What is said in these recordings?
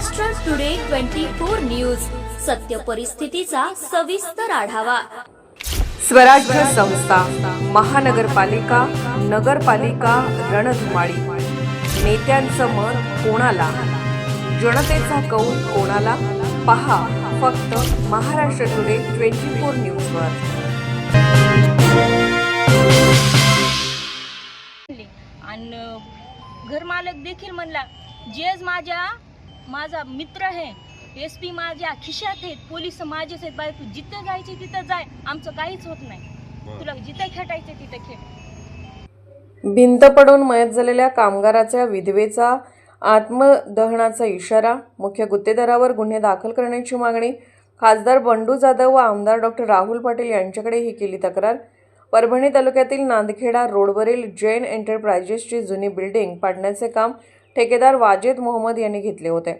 Maharashtra today 24 news, सत्य परिस्थितीचा सविस्तर आढावा। स्वराज्य संस्था, महानगरपालिका, नगरपालिका रणधुमाळी। नेत्यांचं मत कोणाला, जनतेचा कौल कोणाला? पहा फक्त महाराष्ट्र टुडे 24 न्यूजवर। आणि घरमालक देखील म्हणला, जेज माझा मित्र आहे, एसपी माझ्या खिशात आहेत, पोलीस माझेच आहेत, बाई तू जिथं जायचे तिथं जाय, आमचं काहीच होत नाही, तुला जिथं खेटायचं तिथं खेळ। भिंत पडून मयत झालेल्या कामगाराच्या विधवेचा आत्मदहनाचा इशारा, मुख्य गुत्तेदारावर गुन्हे दाखल करण्याची मागणी। खासदार बंडू जाधव व आमदार डॉक्टर राहुल पाटील यांच्याकडे ही केली तक्रार। परभणी तालुक्यातील नांदखेडा रोडवरील जैन एंटरप्राइजेसची जुनी बिल्डिंग पाडण्याचे काम ठेकेदार वाजेद मोहम्मद यांनी घेतले होते।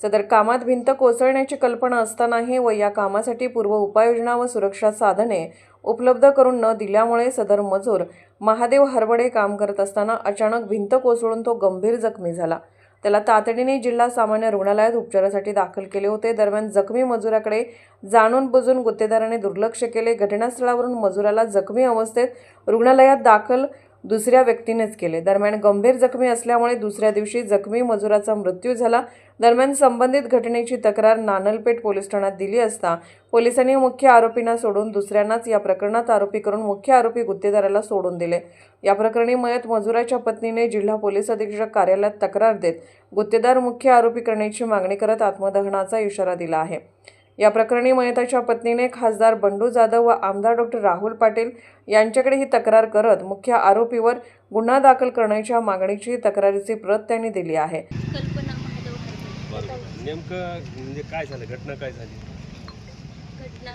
सदर कामात भिंत कोसळण्याची कल्पना असतानाही व या कामासाठी पूर्व उपाययोजना व सुरक्षा साधने उपलब्ध करून न दिल्यामुळे सदर मजूर महादेव हरबडे काम करत असताना अचानक भिंत कोसळून तो गंभीर जखमी झाला। त्याला तातडीने जिल्हा सामान्य रुग्णालयात उपचारासाठी दाखल केले होते। दरम्यान जखमी मजुराकडे जाणून बुजून गुत्तेदाराने दुर्लक्ष केले। घटनास्थळावरून मजुराला जखमी अवस्थेत रुग्णालयात दाखल दुसऱ्या व्यक्तीनेच केले। दरम्यान गंभीर जखमी असल्यामुळे दुसऱ्या दिवशी जखमी मजुराचा मृत्यू झाला। दरम्यान संबंधित घटनेची तक्रार नानलपेठ पोलीस ठाण्यात दिली असता पोलिसांनी मुख्य आरोपींना सोडून दुसऱ्यांनाच या प्रकरणात आरोपी करून मुख्य आरोपी गुत्तेदाराला सोडून दिले। या प्रकरणी मयत मजुराच्या पत्नीने जिल्हा पोलीस अधीक्षक कार्यालयात तक्रार देत गुत्तेदार मुख्य आरोपी करण्याची मागणी करत आत्मदहनाचा इशारा दिला आहे। या प्रकरणी मयताच्या पत्नीने खासदार बंडू जाधव व आमदार डॉक्टर राहुल पाटील यांच्याकडे ही तक्रार करत मुख्य आरोपीवर गुन्हा दाखल करण्याच्या मागणीची तक्रारीची प्रत त्यांनी दिली आहे। कल्पना महादेव हरबडे। नेमकं म्हणजे काय झालं, घटना काय झाली? घटना,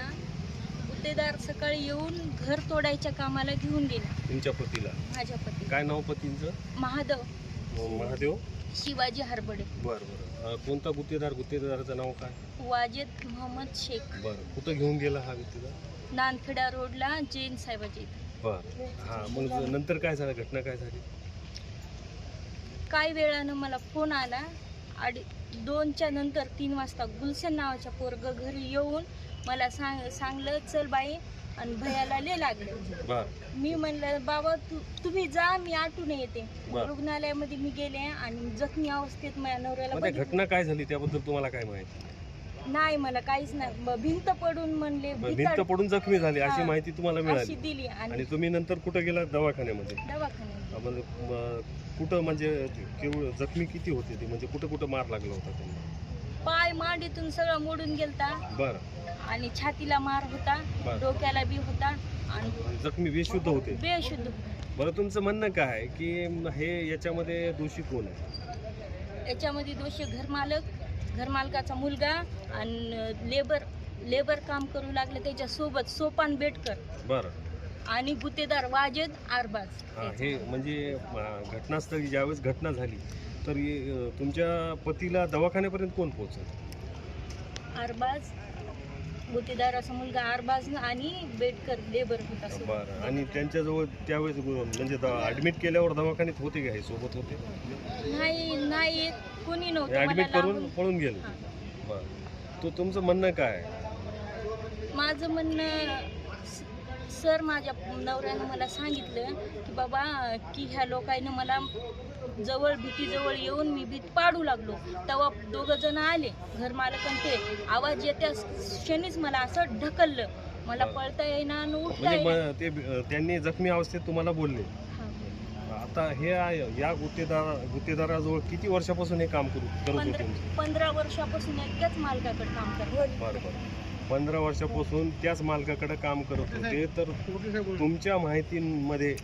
गुत्तेदार सकाळी येऊन घर तोडायच्या कामाला घेऊन गेले तुमच्या पतीला? माझ्या पती। काय नाव पतींचं? महादेव शिवाजी हरबडे। बरं। कोणता गुत्तेदार? गुत्तेदाराचं नाव काय? वाजेद मोहम्मद शेख। बरं, कुठं घेऊन गेला हा गुत्तेदार? नानखेडा रोडला जैन साहेबाच्या इथं। बरं, हा मग नंतर काय झालं, घटना काय झाली? काही वेळानं मला फोन आला, 2च्या नंतर 3 वाजता गुलशन नावाच्या पोरग घरी येऊन मला सांगलं, चल बाई, आणि भैयाला ले लागले। मी म्हणलं, बाबा तुम्ही जा, मी आठवून येते। रुग्णालयामध्ये मी गेले आणि जखमी अवस्थेत माझ्या नवऱ्याला। घटना काय झाली त्याबद्दल तुम्हाला काय माहिती? नाही, मला काहीच नाही। भिंत पडून म्हणले, भिंत पडून जखमी झाली अशी माहिती तुम्हाला मिळाली दिली। आणि तुम्ही नंतर कुठं गेला? दवाखान्यामध्ये? कुठं म्हणजे केवळ जखमी किती होते ती, म्हणजे कुठं कुठं मार लागला होता त्यांना? पाय मांडीतून सगळं मोडून गेलता। बरं। आणि छातीला मार होता, डोक्याला बी होता आणि जखमी बेशुद्ध होते? बेशुद्ध। बरं, तुमचं म्हणणं काय आहे की हे याच्यामध्ये दोषी कोण आहे? याच्यामध्ये दोषी घरमालकाचा मुलगा आणि लेबर काम करू लागले त्याच्यासोबत सोपान बेटकर। बरं। आणि गुत्तेदार वाजेद अरबाज। हे म्हणजे घटनास्थळी ज्यावेळेस घटना झाली तर तुमच्या पतीला दवाखान्यापर्यंत कोण पोहोचलं? अरबाज, गुत्तेदाराचा मुलगा अरबाज आणि बेटकर लेबर होता। बरं, आणि त्यांच्याजवळ त्यावेळेस म्हणजे ॲडमिट केल्यावर दवाखान्यात होते का? हे सोबत होते? नाही, कोणी नव्हतं। ॲडमिट करून पळून गेले? बरं, तो तुमचं म्हणणं काय? माझं म्हणणं, सर, माझ्या नवऱ्यानं मला सांगितलं की बाबा, की ह्या लोकांनी मला भीतीजवळ येऊन मी भीत पाडू लागलो, तेव्हा 2 जण आले, घरमालक आणि ते, आवाज येत्या क्षणीच मला असं ढकललं, मला पळता येईना आणि उठता येईना। ते त्यांनी जखमी अवस्थेत तुम्हाला बोलले? आता हे या गुत्तेदाराजवळ किती वर्षापासून हे काम करत होते? 15 वर्षापासून एकट्याच मालकाकडे काम करत। बरं, 15 वर्षापासून त्याच मालकाकडे काम करत होते। तर तुमच्या माहितीमध्ये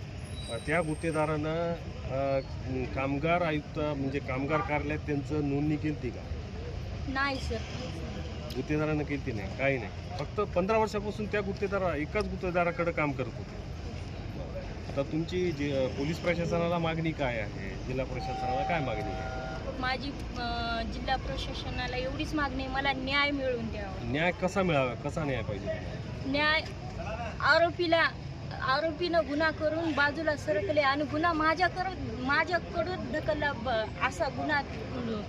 त्या गुत्तेदारानं कामगार आयुक्त म्हणजे कामगार कार्यालयात त्यांचं नोंदणी केली का? नाही सर, गुत्तेदारानं केली नाही? काही नाही, फक्त 15 वर्षापासून त्या एकाच गुत्तेदाराकडे काम करत होते। आता तुमची पोलीस प्रशासनाला मागणी काय आहे? जिल्हा प्रशासनाला काय मागणी आहे? माझी जिल्हा प्रशासनाला एवढीच मागणी, मला न्याय मिळवून द्यावा। न्याय कसा मिळावा? कसा न्याय पाहिजे? न्याय आरोपीनं गुन्हा करून बाजूला सरकले आणि गुन्हा माझ्याकडून ढकलला. असा गुन्हा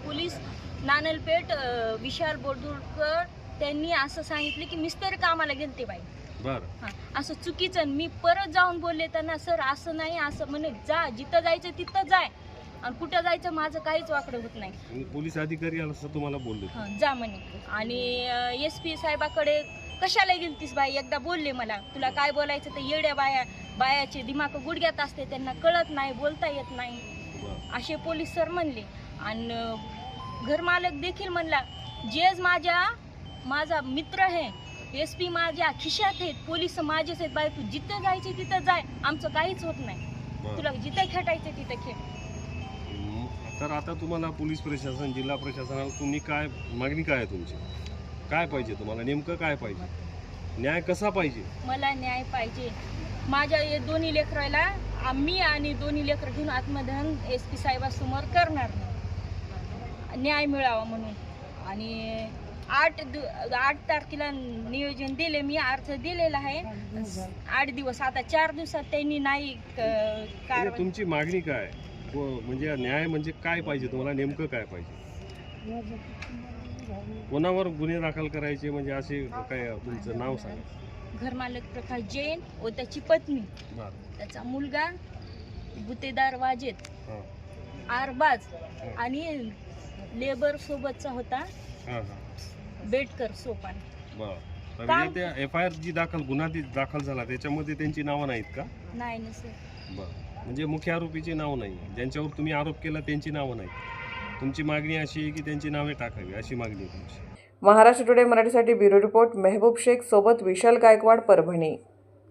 पोलीस नानलपेठ विशाल बोरदुरकर त्यांनी असं सांगितले की मिस्तर कामाला गेलते बाई. बरं. हां, असं चुकीचं. मी परत जाऊन बोलले त्यांना, सर असं नाही, असं म्हणे जा, जिथं जायचं तिथं जाय आणि कुठं जायचं माझं काहीच वाकडं होत नाही. आणि पोलीस अधिकारी असं तुम्हाला बोलले? हं, जा म्हणे. आणि SP साहेबाकडे कशाला गेलतीस बाई, एकदा बोलले मला, तुला काय बोलायचं तर येड्या बायाचे दिमाग गुडघ्यात असते, त्यांना कळत नाही, बोलता येत नाही, बरं. असे पोलीस सर म्हणले. आणि घरमालक देखील म्हणला, जेज माझा मित्र आहे, SP माझ्या खिशात आहेत, पोलीस माझेच आहेत बाई, तू जिथं जायचे तिथं जाय, आमचं काहीच होत नाही, बरं. तुला जिथं खेटायचं तिथं खेळ. तर आता तुम्हाला पोलीस प्रशासन, जिल्हा प्रशासनाला तुम्ही काय मागणी काय आहे तुमची? काय पाहिजे तुम्हाला, नेमकं काय पाहिजे? न्याय कसा पाहिजे? मला न्याय पाहिजे. माझ्या या दोन्ही लेकराला आम्ही आणि दोन्ही लेकरं घेऊन आत्मदहन SP साहेबासमोर करणार नाही, न्याय मिळावा म्हणून. आणि 8 तारखेला नियोजन दिले, मी अर्ज दिलेला आहे. 8 दिवस, आता 4 दिवसात त्यांनी नाही म्हणजे कारवाई. तुमची मागणी काय? म्हणजे न्याय म्हणजे काय पाहिजे तुम्हाला, नेमकं काय पाहिजे? कोणावर गुन्हे दाखल करायचे म्हणजे असे काय, तुमचं नाव सांगा. घरमालक प्रकाश जैन व त्याची पत्नी, बरं. त्याचा मुलगा गुत्तेदार वाजेत हां. आरबाज आणि लेबर सोबतचा होता हां हां. बेटकर सोपान. बरं. तर काम- म्हणजे त्या FIR जी गुन्हा दाखल झाला त्याच्यामध्ये त्यांची नावं नाहीत का? नाही ना सर. बरं. म्हणजे मुख्य आरोपीचे नाव नाही, ज्यांच्यावर तुम्ही आरोप केला त्यांची नावं नाहीत. तुमची मागणी अशी आहे की त्यांची नावे टाकावी, अशी मागणी आहे तुमची. महाराष्ट्र टुडे मराठीसाठी ब्युरो रिपोर्ट मेहबूब शेख सोबत विशाल गायकवाड, परभणी.